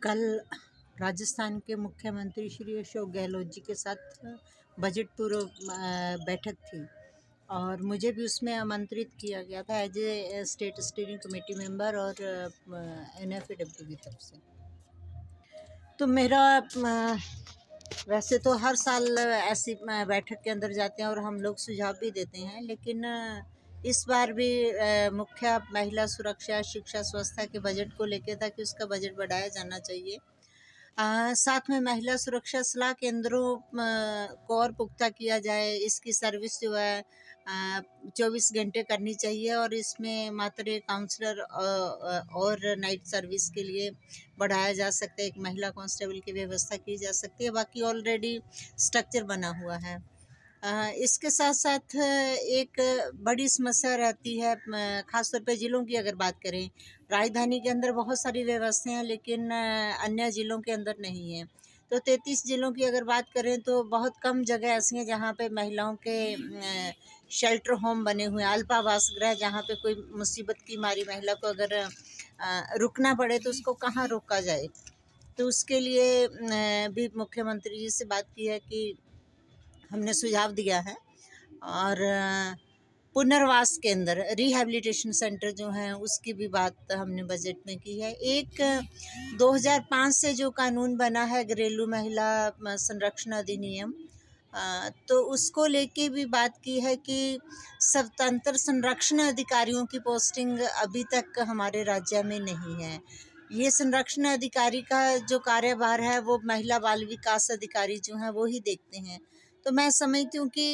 कल राजस्थान के मुख्यमंत्री श्री अशोक गहलोत जी के साथ बजट पूर्व बैठक थी और मुझे भी उसमें आमंत्रित किया गया था as a state steering committee member और NFAW की तरफ से। तो मेरा वैसे तो हर साल ऐसी बैठक के अंदर जाते हैं और हम लोग सुझाव भी देते हैं, लेकिन इस बार भी मुख्य महिला सुरक्षा, शिक्षा, स्वास्थ्य के बजट को लेकर था कि उसका बजट बढ़ाया जाना चाहिए। साथ में महिला सुरक्षा सलाह केंद्रों को और पुख्ता किया जाए। इसकी सर्विस जो है 24 घंटे करनी चाहिए और इसमें मात्र काउंसलर और नाइट सर्विस के लिए बढ़ाया जा सकता है। एक महिला कांस्टेबल की व्यवस्था की जा सकती है। बाकी ऑलरेडी स्ट्रक्चर बना हुआ है। इसके साथ साथ एक बड़ी समस्या रहती है, ख़ासतौर पे ज़िलों की अगर बात करें। राजधानी के अंदर बहुत सारी व्यवस्थाएं हैं, लेकिन अन्य ज़िलों के अंदर नहीं है। तो 33 ज़िलों की अगर बात करें तो बहुत कम जगह ऐसी हैं जहाँ पे महिलाओं के शेल्टर होम बने हुए हैं, अल्पावास गृह, जहाँ पे कोई मुसीबत की मारी महिला को अगर रुकना पड़े तो उसको कहाँ रोका जाए। तो उसके लिए भी मुख्यमंत्री जी से बात की है कि हमने सुझाव दिया है। और पुनर्वास केंद्र, रिहैबिलिटेशन सेंटर जो हैं, उसकी भी बात हमने बजट में की है। एक 2005 से जो कानून बना है, घरेलू महिला संरक्षण अधिनियम, तो उसको लेके भी बात की है कि स्वतंत्र संरक्षण अधिकारियों की पोस्टिंग अभी तक हमारे राज्य में नहीं है। ये संरक्षण अधिकारी का जो कार्यभार है वो महिला बाल विकास अधिकारी जो हैं वो ही देखते हैं। तो मैं समझती हूँ कि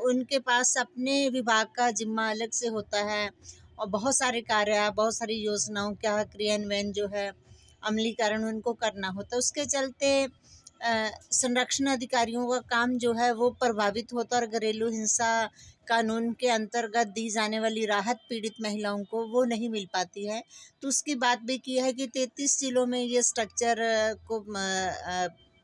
उनके पास अपने विभाग का जिम्मा अलग से होता है और बहुत सारे कार्य, बहुत सारी योजनाओं का क्रियान्वयन जो है, अमलीकरण उनको करना होता है। उसके चलते संरक्षण अधिकारियों का काम जो है वो प्रभावित होता है और घरेलू हिंसा कानून के अंतर्गत दी जाने वाली राहत पीड़ित महिलाओं को वो नहीं मिल पाती है। तो उसकी बात भी की है कि 33 जिलों में ये स्ट्रक्चर को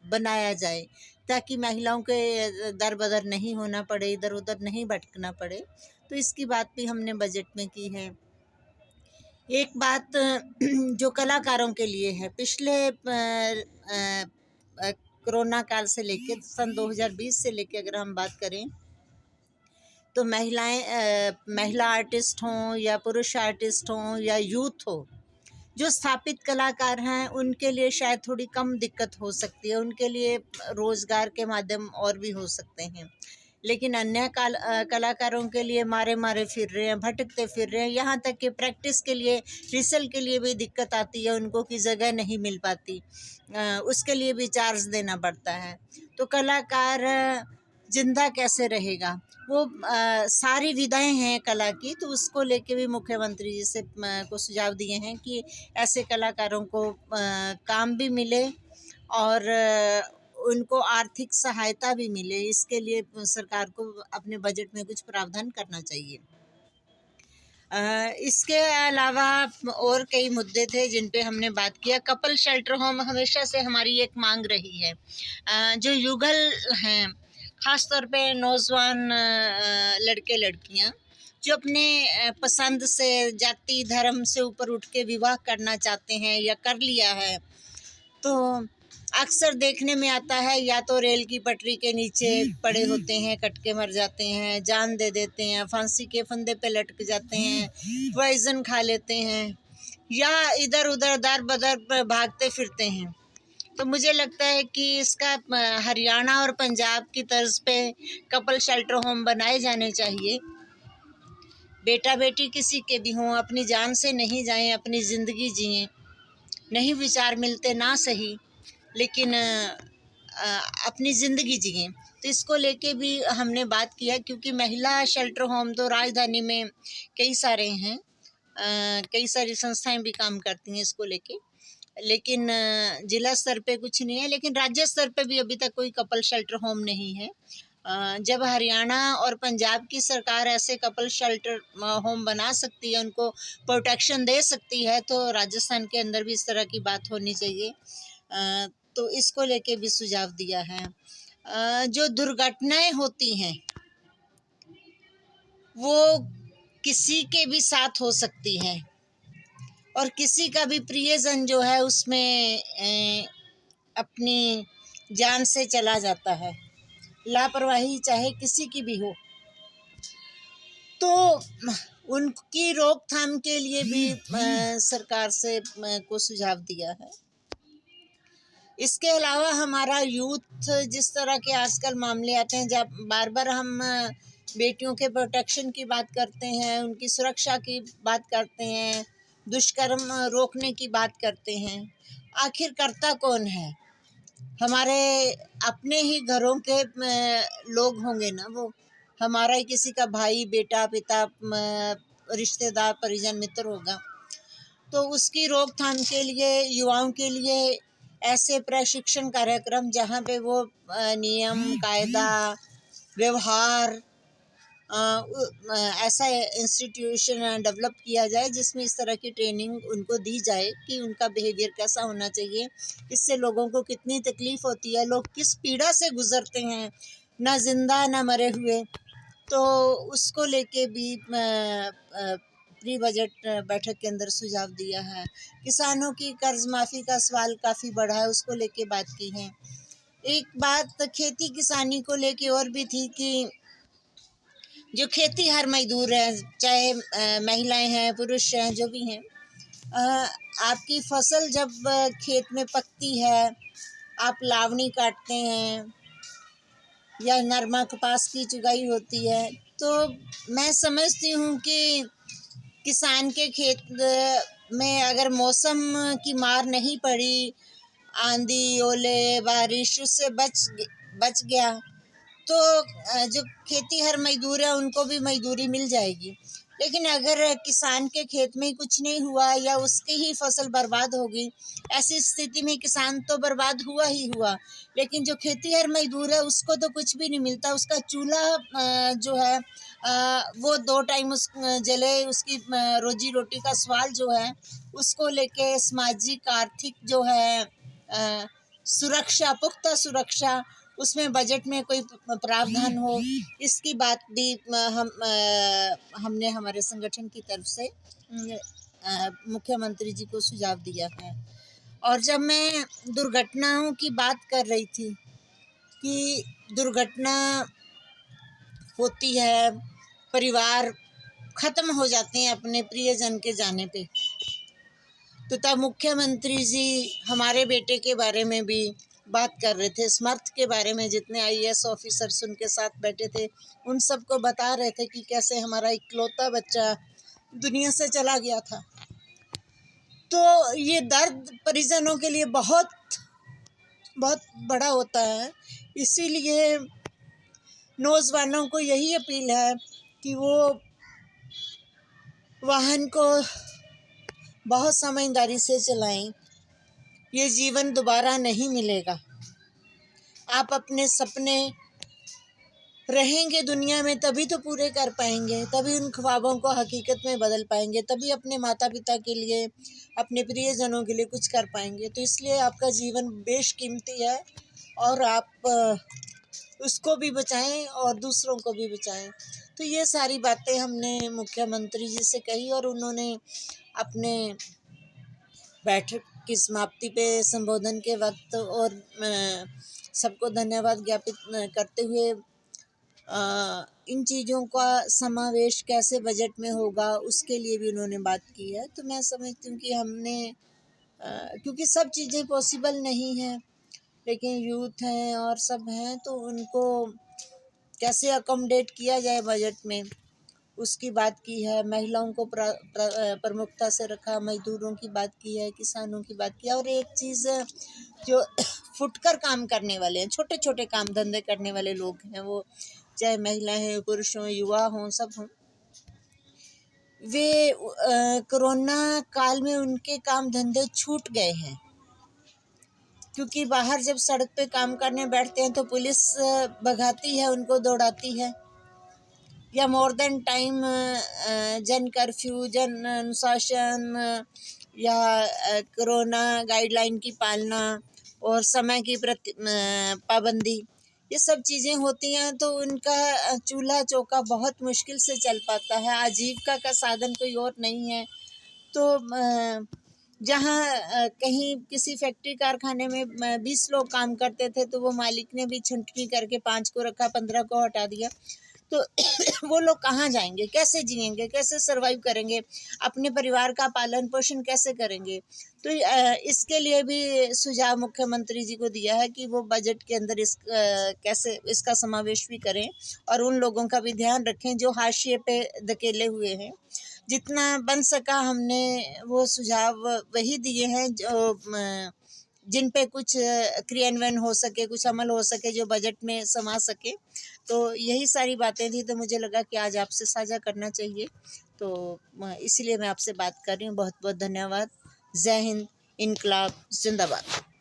बनाया जाए ताकि महिलाओं के दर बदर नहीं होना पड़े, इधर उधर नहीं भटकना पड़े। तो इसकी बात भी हमने बजट में की है। एक बात जो कलाकारों के लिए है, पिछले कोरोना काल से लेके सन 2020 से लेके अगर हम बात करें तो महिला आर्टिस्ट हों या पुरुष आर्टिस्ट हों या यूथ हो, जो स्थापित कलाकार हैं उनके लिए शायद थोड़ी कम दिक्कत हो सकती है। उनके लिए रोज़गार के माध्यम और भी हो सकते हैं, लेकिन अन्य कलाकारों के लिए मारे फिर रहे हैं, भटकते फिर रहे हैं। यहाँ तक कि प्रैक्टिस के लिए, रिहर्सल के लिए भी दिक्कत आती है उनको कि जगह नहीं मिल पाती, उसके लिए भी चार्ज देना पड़ता है। तो कलाकार जिंदा कैसे रहेगा? वो सारी विधाएं हैं कला की, तो उसको लेके भी मुख्यमंत्री जी से को सुझाव दिए हैं कि ऐसे कलाकारों को काम भी मिले और उनको आर्थिक सहायता भी मिले। इसके लिए सरकार को अपने बजट में कुछ प्रावधान करना चाहिए। इसके अलावा और कई मुद्दे थे जिन पे हमने बात किया। कपल शेल्टर होम हमेशा से हमारी एक मांग रही है। जो युगल हैं, ख़ास तौर पे नौजवान लड़के लड़कियां जो अपने पसंद से, जाति धर्म से ऊपर उठ के विवाह करना चाहते हैं या कर लिया है, तो अक्सर देखने में आता है या तो रेल की पटरी के नीचे पड़े होते हैं, कट के मर जाते हैं, जान दे देते हैं, फांसी के फंदे पे लटक जाते हैं, पॉइजन खा लेते हैं या इधर उधर दर बदर भागते फिरते हैं। तो मुझे लगता है कि इसका हरियाणा और पंजाब की तर्ज पे कपल शेल्टर होम बनाए जाने चाहिए। बेटा बेटी किसी के भी हों, अपनी जान से नहीं जाएं, अपनी ज़िंदगी जिएं। नहीं विचार मिलते ना सही, लेकिन अपनी ज़िंदगी जिएं। तो इसको लेके भी हमने बात किया, क्योंकि महिला शेल्टर होम तो राजधानी में कई सारे हैं, कई सारी संस्थाएं भी काम करती हैं इसको लेके, लेकिन जिला स्तर पे कुछ नहीं है। लेकिन राज्य स्तर पे भी अभी तक कोई कपल शेल्टर होम नहीं है। जब हरियाणा और पंजाब की सरकार ऐसे कपल शेल्टर होम बना सकती है, उनको प्रोटेक्शन दे सकती है, तो राजस्थान के अंदर भी इस तरह की बात होनी चाहिए। तो इसको लेके भी सुझाव दिया है। जो दुर्घटनाएं होती हैं वो किसी के भी साथ हो सकती हैं, और किसी का भी प्रियजन जो है उसमें अपनी जान से चला जाता है। लापरवाही चाहे किसी की भी हो, तो उनकी रोकथाम के लिए भी सरकार से को सुझाव दिया है। इसके अलावा हमारा यूथ, जिस तरह के आजकल मामले आते हैं, जब बार बार हम बेटियों के प्रोटेक्शन की बात करते हैं, उनकी सुरक्षा की बात करते हैं, दुष्कर्म रोकने की बात करते हैं, आखिर करता कौन है? हमारे अपने ही घरों के लोग होंगे ना वो, हमारा ही किसी का भाई, बेटा, पिता, रिश्तेदार, परिजन, मित्र होगा। तो उसकी रोकथाम के लिए युवाओं के लिए ऐसे प्रशिक्षण कार्यक्रम जहाँ पे वो नियम, कायदा, व्यवहार, ऐसा इंस्टीट्यूशन डेवलप किया जाए जिसमें इस तरह की ट्रेनिंग उनको दी जाए कि उनका बिहेवियर कैसा होना चाहिए, इससे लोगों को कितनी तकलीफ़ होती है, लोग किस पीड़ा से गुज़रते हैं, ना जिंदा ना मरे हुए। तो उसको लेके भी प्री बजट बैठक के अंदर सुझाव दिया है। किसानों की कर्ज माफ़ी का सवाल काफ़ी बढ़ा है, उसको लेके बात की है। एक बात खेती किसानी को लेके और भी थी कि जो खेती हर मजदूर हैं, चाहे महिलाएं हैं, पुरुष हैं, जो भी हैं, आपकी फसल जब खेत में पकती है, आप लावनी काटते हैं या नरमा कपास की चुगाई होती है, तो मैं समझती हूँ कि किसान के खेत में अगर मौसम की मार नहीं पड़ी, आंधी, ओले, बारिश, उससे बच गया, तो जो खेती हर मजदूर है उनको भी मजदूरी मिल जाएगी। लेकिन अगर किसान के खेत में कुछ नहीं हुआ या उसकी ही फसल बर्बाद हो गई, ऐसी स्थिति में किसान तो बर्बाद हुआ ही हुआ, लेकिन जो खेती हर मजदूर है उसको तो कुछ भी नहीं मिलता। उसका चूल्हा जो है वो 2 टाइम उस जले, उसकी रोजी रोटी का सवाल जो है उसको लेके सामाजिक आर्थिक जो है सुरक्षा, पुख्ता सुरक्षा, उसमें बजट में कोई प्रावधान हो, इसकी बात भी हमने हमारे संगठन की तरफ से मुख्यमंत्री जी को सुझाव दिया है। और जब मैं दुर्घटनाओं की बात कर रही थी कि दुर्घटना होती है, परिवार ख़त्म हो जाते हैं अपने प्रियजन के जाने पे, तो तब मुख्यमंत्री जी हमारे बेटे के बारे में भी बात कर रहे थे, समर्थ के बारे में। जितने IAS ऑफिसर्स उनके साथ बैठे थे उन सबको बता रहे थे कि कैसे हमारा इकलौता बच्चा दुनिया से चला गया था। तो ये दर्द परिजनों के लिए बहुत बहुत बड़ा होता है। इसीलिए नौजवानों को यही अपील है कि वो वाहन को बहुत समझदारी से चलाएं। ये जीवन दोबारा नहीं मिलेगा। आप अपने सपने रहेंगे दुनिया में तभी तो पूरे कर पाएंगे, तभी उन ख्वाबों को हकीकत में बदल पाएंगे, तभी अपने माता पिता के लिए, अपने प्रियजनों के लिए कुछ कर पाएंगे। तो इसलिए आपका जीवन बेशकीमती है और आप उसको भी बचाएं और दूसरों को भी बचाएं। तो ये सारी बातें हमने मुख्यमंत्री जी से कही और उन्होंने अपने बैठक की समाप्ति पे संबोधन के वक्त और सबको धन्यवाद ज्ञापित करते हुए इन चीज़ों का समावेश कैसे बजट में होगा उसके लिए भी उन्होंने बात की है। तो मैं समझती हूँ कि हमने क्योंकि सब चीज़ें पॉसिबल नहीं हैं, लेकिन यूथ हैं और सब हैं, तो उनको कैसे अकोमोडेट किया जाए बजट में, उसकी बात की है। महिलाओं को प्रमुखता से रखा, मजदूरों की बात की है, किसानों की बात की है। और एक चीज़ जो फुटकर काम करने वाले हैं, छोटे छोटे काम धंधे करने वाले लोग हैं, वो चाहे महिलाएं हैं, पुरुष हों, युवा हों, सब हों, वे कोरोना काल में उनके काम धंधे छूट गए हैं। क्योंकि बाहर जब सड़क पे काम करने बैठते हैं तो पुलिस भगाती है, उनको दौड़ाती है, या मोर देन टाइम जन कर्फ्यू, जन अनुशासन या कोरोना गाइडलाइन की पालना और समय की पाबंदी, ये सब चीज़ें होती हैं तो उनका चूल्हा चौका बहुत मुश्किल से चल पाता है। आजीविका का साधन कोई और नहीं है, तो जहाँ कहीं किसी फैक्ट्री कारखाने में 20 लोग काम करते थे तो वो मालिक ने भी छंटनी करके 5 को रखा, 15 को हटा दिया। तो वो लोग कहाँ जाएंगे, कैसे जिएंगे, कैसे सरवाइव करेंगे, अपने परिवार का पालन पोषण कैसे करेंगे। तो इसके लिए भी सुझाव मुख्यमंत्री जी को दिया है कि वो बजट के अंदर कैसे इसका समावेश भी करें और उन लोगों का भी ध्यान रखें जो हाशिए पे धकेले हुए हैं। जितना बन सका हमने वो सुझाव वही दिए हैं जो जिन पे कुछ क्रियान्वयन हो सके, कुछ अमल हो सके, जो बजट में समा सके। तो यही सारी बातें थी, तो मुझे लगा कि आज आपसे साझा करना चाहिए, तो इसीलिए मैं आपसे बात कर रही हूँ। बहुत बहुत धन्यवाद। जय हिंद, इनकलाब जिंदाबाद।